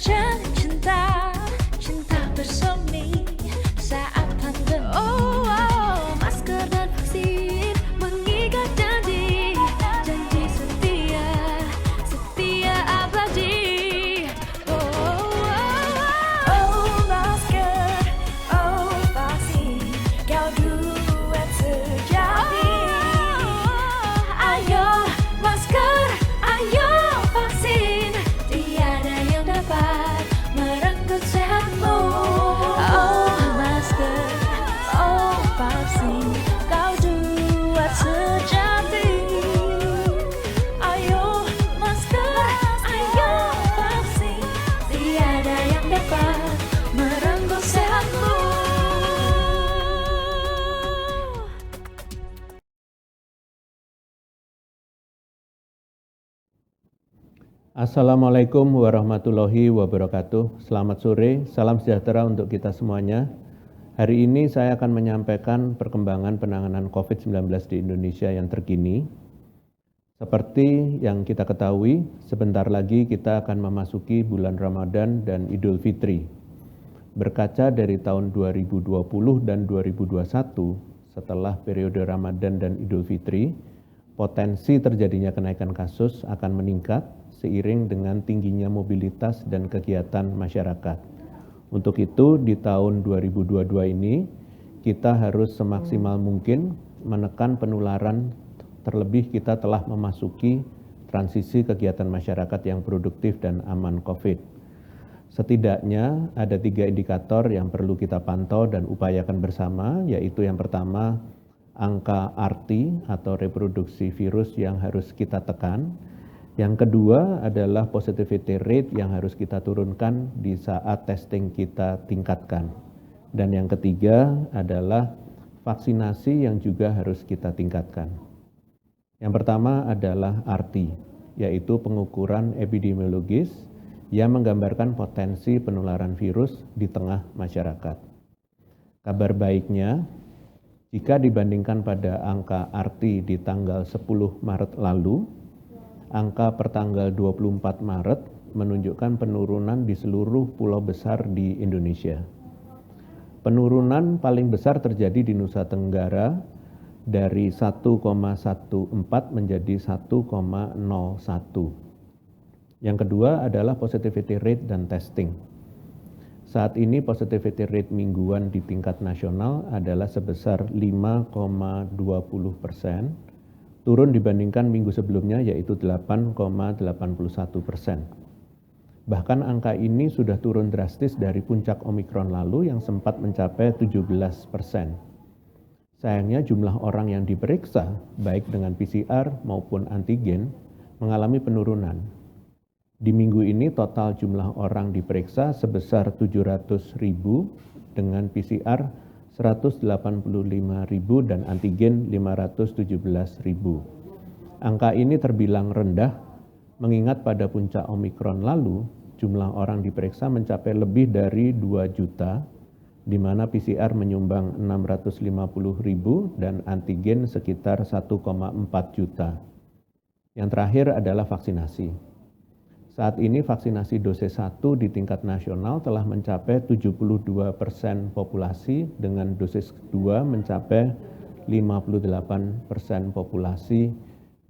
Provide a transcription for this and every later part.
Terjadi cinta, cinta bersemi saat pandemi. Oh, oh, masker dan vaksin mengikat janji, janji setia, setia abadi. Oh, oh, oh, oh, masker, oh, vaksin, kau duet sejati. Ayo masker, ayo vaksin, tiada yang dapat merenggut sehatmu. Oh masker, oh vaksin, kau duet sejati. Ayo masker, ayo vaksin, tiada yang dapat merenggut sehatmu. Assalamualaikum warahmatullahi wabarakatuh. Selamat sore, salam sejahtera untuk kita semuanya. Hari ini saya akan menyampaikan perkembangan penanganan COVID-19 di Indonesia yang terkini. Seperti yang kita ketahui, sebentar lagi kita akan memasuki bulan Ramadan dan Idul Fitri. Berkaca dari tahun 2020 dan 2021, setelah periode Ramadan dan Idul Fitri, potensi terjadinya kenaikan kasus akan meningkat seiring dengan tingginya mobilitas dan kegiatan masyarakat. Untuk itu, di tahun 2022 ini, kita harus semaksimal mungkin menekan penularan, terlebih kita telah memasuki transisi kegiatan masyarakat yang produktif dan aman COVID. Setidaknya ada 3 indikator yang perlu kita pantau dan upayakan bersama, yaitu yang pertama, angka RT atau reproduksi virus yang harus kita tekan. Yang kedua adalah positivity rate yang harus kita turunkan di saat testing kita tingkatkan. Dan yang ketiga adalah vaksinasi yang juga harus kita tingkatkan. Yang pertama adalah RT, yaitu pengukuran epidemiologis yang menggambarkan potensi penularan virus di tengah masyarakat. Kabar baiknya, jika dibandingkan pada angka RT di tanggal 10 Maret lalu, angka pertanggal 24 Maret menunjukkan penurunan di seluruh pulau besar di Indonesia. Penurunan paling besar terjadi di Nusa Tenggara dari 1,14 menjadi 1,01. Yang kedua adalah positivity rate dan testing. Saat ini positivity rate mingguan di tingkat nasional adalah sebesar 5,20%, turun dibandingkan minggu sebelumnya yaitu 8,81%. Bahkan angka ini sudah turun drastis dari puncak Omikron lalu yang sempat mencapai 17%. Sayangnya jumlah orang yang diperiksa, baik dengan PCR maupun antigen, mengalami penurunan. Di minggu ini total jumlah orang diperiksa sebesar 700.000 dengan PCR 185.000 dan antigen 517.000. Angka ini terbilang rendah mengingat pada puncak Omikron lalu jumlah orang diperiksa mencapai lebih dari 2 juta, di mana PCR menyumbang 650.000 dan antigen sekitar 1,4 juta. Yang terakhir adalah vaksinasi. Saat ini vaksinasi dosis 1 di tingkat nasional telah mencapai 72% populasi, dengan dosis 2 mencapai 58% populasi,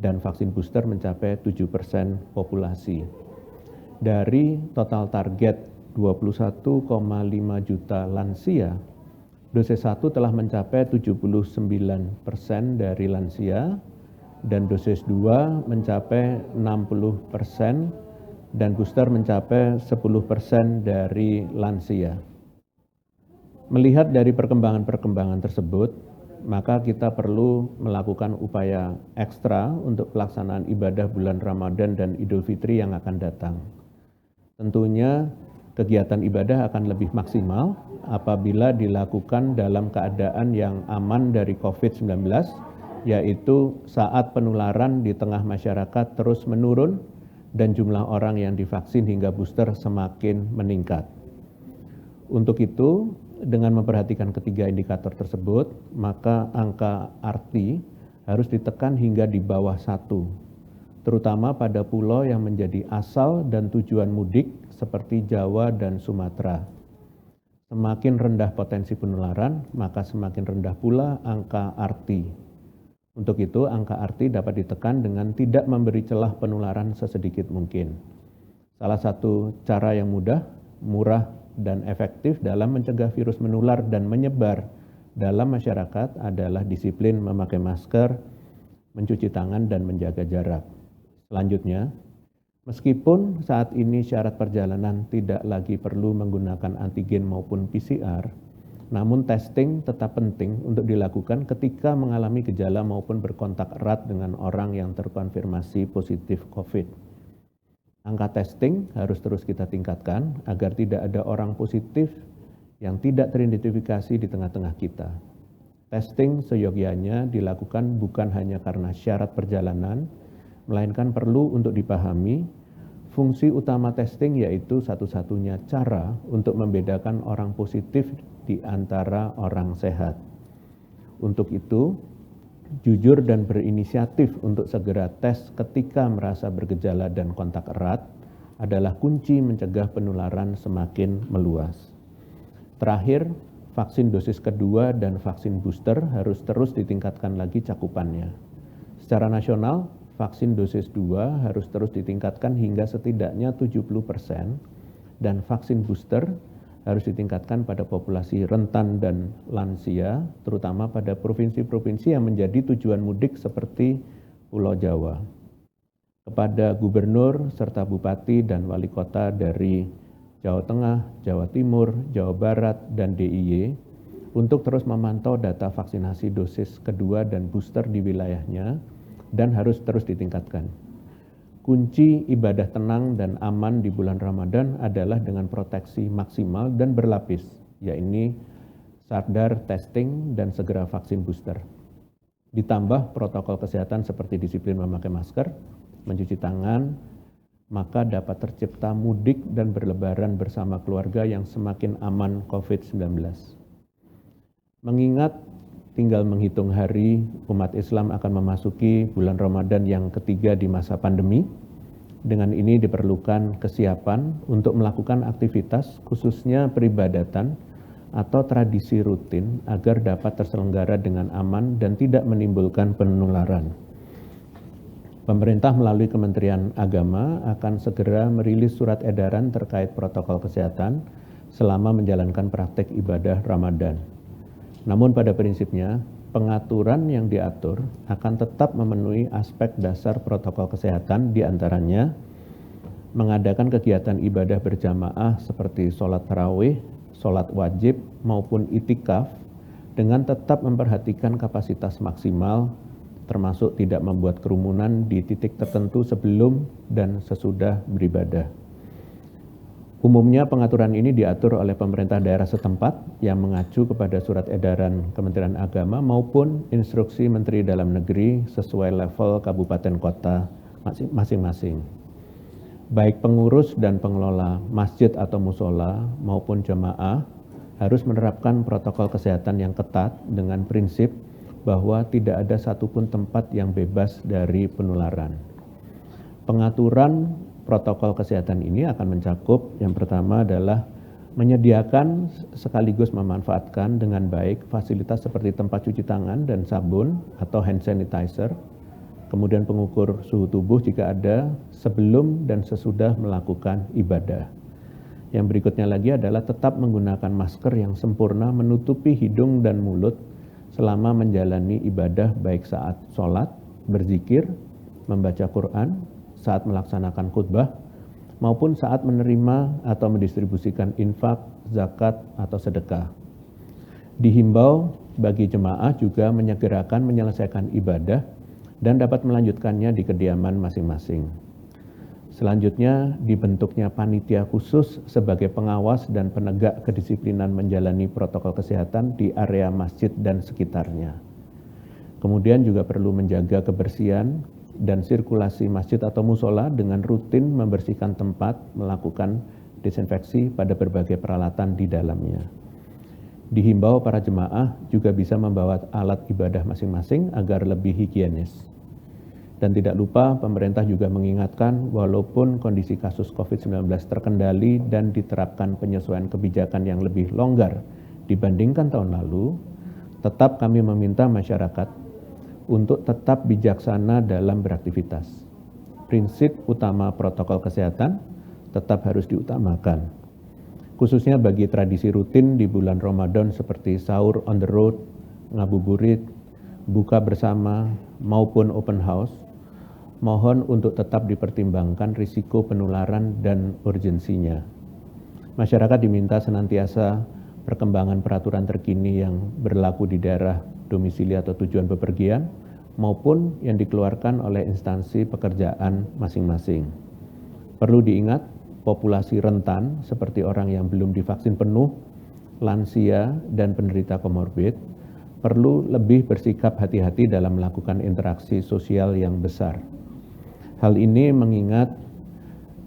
dan vaksin booster mencapai 7% populasi. Dari total target 21,5 juta lansia, dosis 1 telah mencapai 79% dari lansia, dan dosis 2 mencapai 60%, dan booster mencapai 10% dari lansia. Melihat dari perkembangan-perkembangan tersebut, maka kita perlu melakukan upaya ekstra untuk pelaksanaan ibadah bulan Ramadan dan Idul Fitri yang akan datang. Tentunya kegiatan ibadah akan lebih maksimal apabila dilakukan dalam keadaan yang aman dari COVID-19, yaitu saat penularan di tengah masyarakat terus menurun dan jumlah orang yang divaksin hingga booster semakin meningkat. Untuk itu, dengan memperhatikan ketiga indikator tersebut, maka angka RT harus ditekan hingga di bawah 1, terutama pada pulau yang menjadi asal dan tujuan mudik seperti Jawa dan Sumatera. Semakin rendah potensi penularan, maka semakin rendah pula angka ARTI. Untuk itu, angka ARTI dapat ditekan dengan tidak memberi celah penularan sesedikit mungkin. Salah satu cara yang mudah, murah, dan efektif dalam mencegah virus menular dan menyebar dalam masyarakat adalah disiplin memakai masker, mencuci tangan, dan menjaga jarak. Selanjutnya, meskipun saat ini syarat perjalanan tidak lagi perlu menggunakan antigen maupun PCR, namun testing tetap penting untuk dilakukan ketika mengalami gejala maupun berkontak erat dengan orang yang terkonfirmasi positif COVID. Angka testing harus terus kita tingkatkan agar tidak ada orang positif yang tidak teridentifikasi di tengah-tengah kita. Testing seyogyanya dilakukan bukan hanya karena syarat perjalanan, melainkan perlu untuk dipahami fungsi utama testing yaitu satu-satunya cara untuk membedakan orang positif di antara orang sehat. Untuk itu, jujur dan berinisiatif untuk segera tes ketika merasa bergejala dan kontak erat adalah kunci mencegah penularan semakin meluas. Terakhir, vaksin dosis kedua dan vaksin booster harus terus ditingkatkan lagi cakupannya. Secara nasional, vaksin dosis 2 harus terus ditingkatkan hingga setidaknya 70% dan vaksin booster harus ditingkatkan pada populasi rentan dan lansia, terutama pada provinsi-provinsi yang menjadi tujuan mudik seperti Pulau Jawa. Kepada gubernur serta bupati dan wali kota dari Jawa Tengah, Jawa Timur, Jawa Barat, dan DIY untuk terus memantau data vaksinasi dosis kedua dan booster di wilayahnya dan harus terus ditingkatkan. Kunci ibadah tenang dan aman di bulan Ramadan adalah dengan proteksi maksimal dan berlapis, yaitu sadar testing dan segera vaksin booster. Ditambah protokol kesehatan seperti disiplin memakai masker, mencuci tangan, maka dapat tercipta mudik dan berlebaran bersama keluarga yang semakin aman COVID-19. Mengingat tinggal menghitung hari umat Islam akan memasuki bulan Ramadan yang ketiga di masa pandemi. Dengan ini diperlukan kesiapan untuk melakukan aktivitas khususnya peribadatan atau tradisi rutin agar dapat terselenggara dengan aman dan tidak menimbulkan penularan. Pemerintah melalui Kementerian Agama akan segera merilis surat edaran terkait protokol kesehatan selama menjalankan praktek ibadah Ramadan. Namun pada prinsipnya, pengaturan yang diatur akan tetap memenuhi aspek dasar protokol kesehatan, diantaranya mengadakan kegiatan ibadah berjamaah seperti sholat tarawih, sholat wajib, maupun itikaf dengan tetap memperhatikan kapasitas maksimal, termasuk tidak membuat kerumunan di titik tertentu sebelum dan sesudah beribadah. Umumnya pengaturan ini diatur oleh pemerintah daerah setempat yang mengacu kepada surat edaran Kementerian Agama maupun instruksi Menteri Dalam Negeri sesuai level kabupaten kota masing-masing. Baik pengurus dan pengelola masjid atau musola maupun jemaah harus menerapkan protokol kesehatan yang ketat dengan prinsip bahwa tidak ada satupun tempat yang bebas dari penularan. Pengaturan protokol kesehatan ini akan mencakup yang pertama adalah menyediakan sekaligus memanfaatkan dengan baik fasilitas seperti tempat cuci tangan dan sabun atau hand sanitizer, kemudian pengukur suhu tubuh jika ada sebelum dan sesudah melakukan ibadah. Yang berikutnya lagi adalah tetap menggunakan masker yang sempurna menutupi hidung dan mulut selama menjalani ibadah baik saat sholat, berzikir, membaca Quran, saat melaksanakan khutbah, maupun saat menerima atau mendistribusikan infak, zakat, atau sedekah. Dihimbau bagi jemaah juga menyegerakan menyelesaikan ibadah dan dapat melanjutkannya di kediaman masing-masing. Selanjutnya, dibentuknya panitia khusus sebagai pengawas dan penegak kedisiplinan menjalani protokol kesehatan di area masjid dan sekitarnya. Kemudian juga perlu menjaga kebersihan dan sirkulasi masjid atau musola dengan rutin membersihkan tempat, melakukan desinfeksi pada berbagai peralatan di dalamnya. Dihimbau para jemaah juga bisa membawa alat ibadah masing-masing agar lebih higienis. Dan tidak lupa pemerintah juga mengingatkan walaupun kondisi kasus COVID-19 terkendali dan diterapkan penyesuaian kebijakan yang lebih longgar dibandingkan tahun lalu, tetap kami meminta masyarakat untuk tetap bijaksana dalam beraktivitas. Prinsip utama protokol kesehatan tetap harus diutamakan, khususnya bagi tradisi rutin di bulan Ramadan seperti sahur on the road, ngabuburit, buka bersama, maupun open house. Mohon untuk tetap dipertimbangkan risiko penularan dan urgensinya. Masyarakat diminta senantiasa perkembangan peraturan terkini yang berlaku di daerah domisili atau tujuan bepergian maupun yang dikeluarkan oleh instansi pekerjaan masing-masing. Perlu diingat, populasi rentan seperti orang yang belum divaksin penuh, lansia, dan penderita komorbid perlu lebih bersikap hati-hati dalam melakukan interaksi sosial yang besar. Hal ini mengingat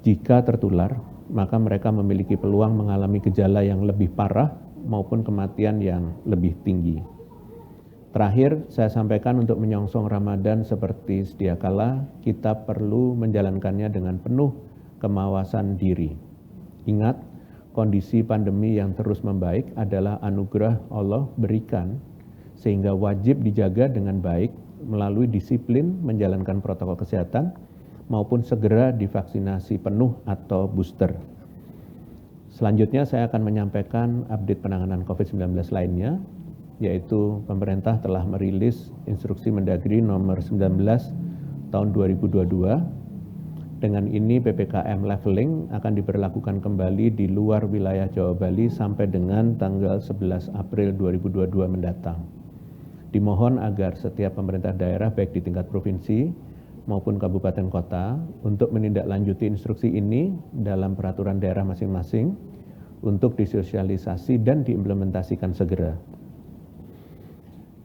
jika tertular, maka mereka memiliki peluang mengalami gejala yang lebih parah maupun kematian yang lebih tinggi. Terakhir, saya sampaikan untuk menyongsong Ramadan seperti sedia kala, kita perlu menjalankannya dengan penuh kemawasan diri. Ingat, kondisi pandemi yang terus membaik adalah anugerah Allah berikan, sehingga wajib dijaga dengan baik melalui disiplin menjalankan protokol kesehatan, maupun segera divaksinasi penuh atau booster. Selanjutnya saya akan menyampaikan update penanganan COVID-19 lainnya, yaitu pemerintah telah merilis Instruksi Mendagri nomor 19 tahun 2022. Dengan ini PPKM leveling akan diberlakukan kembali di luar wilayah Jawa Bali sampai dengan tanggal 11 April 2022 mendatang. Dimohon agar setiap pemerintah daerah baik di tingkat provinsi maupun kabupaten kota untuk menindaklanjuti instruksi ini dalam peraturan daerah masing-masing untuk disosialisasi dan diimplementasikan segera.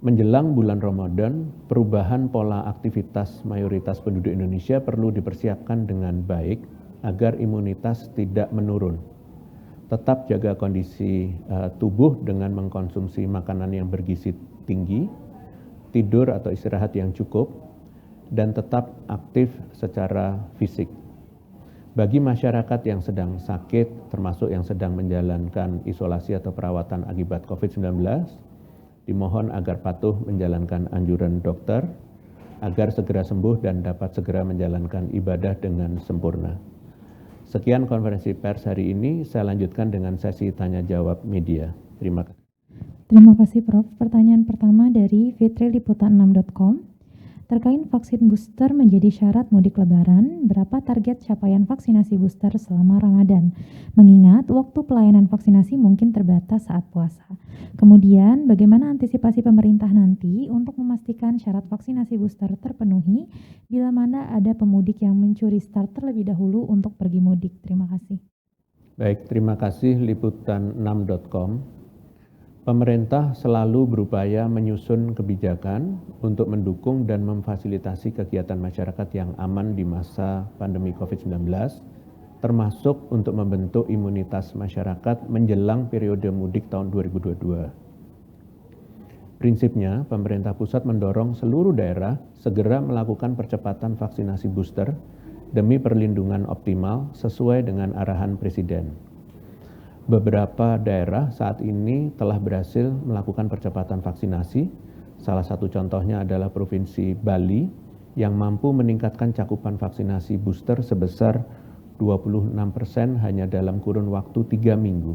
Menjelang bulan Ramadan, perubahan pola aktivitas mayoritas penduduk Indonesia perlu dipersiapkan dengan baik agar imunitas tidak menurun. Tetap jaga kondisi tubuh dengan mengkonsumsi makanan yang bergizi tinggi, tidur atau istirahat yang cukup, dan tetap aktif secara fisik. Bagi masyarakat yang sedang sakit, termasuk yang sedang menjalankan isolasi atau perawatan akibat COVID-19, dimohon agar patuh menjalankan anjuran dokter, agar segera sembuh dan dapat segera menjalankan ibadah dengan sempurna. Sekian konferensi pers hari ini, saya lanjutkan dengan sesi tanya-jawab media. Terima kasih. Terima kasih Prof. Pertanyaan pertama dari fitri-liputan6.com. Terkait vaksin booster menjadi syarat mudik lebaran, berapa target capaian vaksinasi booster selama Ramadan? Mengingat waktu pelayanan vaksinasi mungkin terbatas saat puasa. Kemudian, bagaimana antisipasi pemerintah nanti untuk memastikan syarat vaksinasi booster terpenuhi bila mana ada pemudik yang mencuri start terlebih dahulu untuk pergi mudik? Terima kasih. Baik, terima kasih liputan6.com. Pemerintah selalu berupaya menyusun kebijakan untuk mendukung dan memfasilitasi kegiatan masyarakat yang aman di masa pandemi COVID-19, termasuk untuk membentuk imunitas masyarakat menjelang periode mudik tahun 2022. Prinsipnya, pemerintah pusat mendorong seluruh daerah segera melakukan percepatan vaksinasi booster demi perlindungan optimal sesuai dengan arahan Presiden. Beberapa daerah saat ini telah berhasil melakukan percepatan vaksinasi. Salah satu contohnya adalah Provinsi Bali yang mampu meningkatkan cakupan vaksinasi booster sebesar 26% hanya dalam kurun waktu 3 minggu.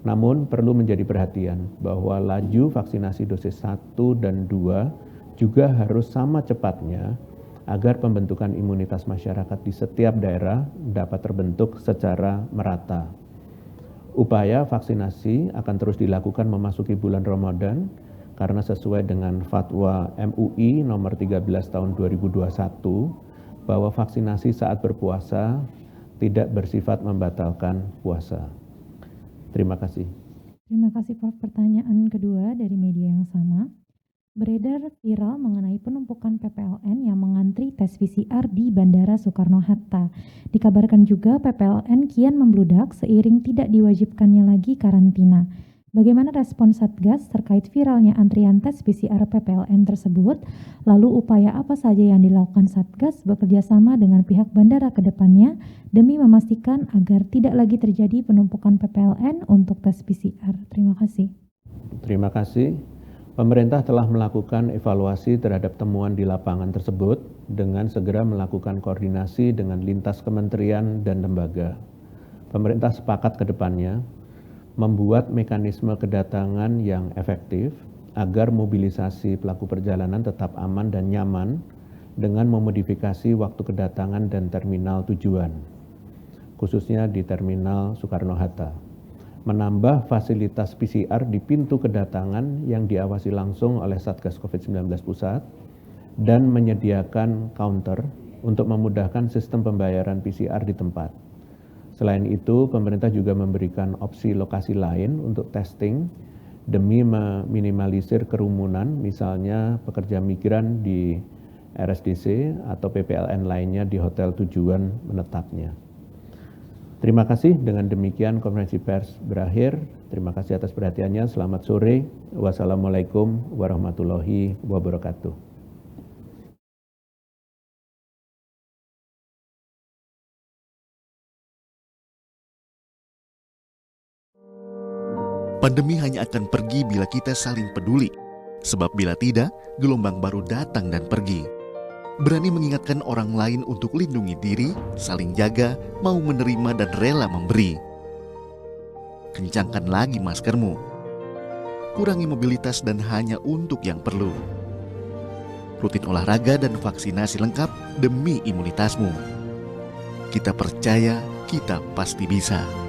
Namun perlu menjadi perhatian bahwa laju vaksinasi dosis 1 dan 2 juga harus sama cepatnya agar pembentukan imunitas masyarakat di setiap daerah dapat terbentuk secara merata. Upaya vaksinasi akan terus dilakukan memasuki bulan Ramadan karena sesuai dengan Fatwa MUI nomor 13 tahun 2021 bahwa vaksinasi saat berpuasa tidak bersifat membatalkan puasa. Terima kasih. Terima kasih Prof. Pertanyaan kedua dari media yang sama. Beredar viral mengenai penumpukan PPLN yang mengantri tes PCR di Bandara Soekarno-Hatta. Dikabarkan juga PPLN kian membludak seiring tidak diwajibkannya lagi karantina. Bagaimana respon Satgas terkait viralnya antrian tes PCR PPLN tersebut? Lalu upaya apa saja yang dilakukan Satgas bekerja sama dengan pihak bandara ke depannya demi memastikan agar tidak lagi terjadi penumpukan PPLN untuk tes PCR? Terima kasih. Terima kasih. Pemerintah telah melakukan evaluasi terhadap temuan di lapangan tersebut dengan segera melakukan koordinasi dengan lintas kementerian dan lembaga. Pemerintah sepakat ke depannya membuat mekanisme kedatangan yang efektif agar mobilisasi pelaku perjalanan tetap aman dan nyaman dengan memodifikasi waktu kedatangan dan terminal tujuan, khususnya di Terminal Soekarno-Hatta. Menambah fasilitas PCR di pintu kedatangan yang diawasi langsung oleh Satgas COVID-19 Pusat dan menyediakan counter untuk memudahkan sistem pembayaran PCR di tempat. Selain itu, pemerintah juga memberikan opsi lokasi lain untuk testing demi meminimalisir kerumunan, misalnya pekerja migran di RSDC atau PPLN lainnya di hotel tujuan menetapnya. Terima kasih, dengan demikian konferensi pers berakhir. Terima kasih atas perhatiannya. Selamat sore. Wassalamualaikum warahmatullahi wabarakatuh. Pandemi hanya akan pergi bila kita saling peduli. Sebab bila tidak, gelombang baru datang dan pergi. Berani mengingatkan orang lain untuk lindungi diri, saling jaga, mau menerima dan rela memberi. Kencangkan lagi maskermu. Kurangi mobilitas dan hanya untuk yang perlu. Rutin olahraga dan vaksinasi lengkap demi imunitasmu. Kita percaya, kita pasti bisa.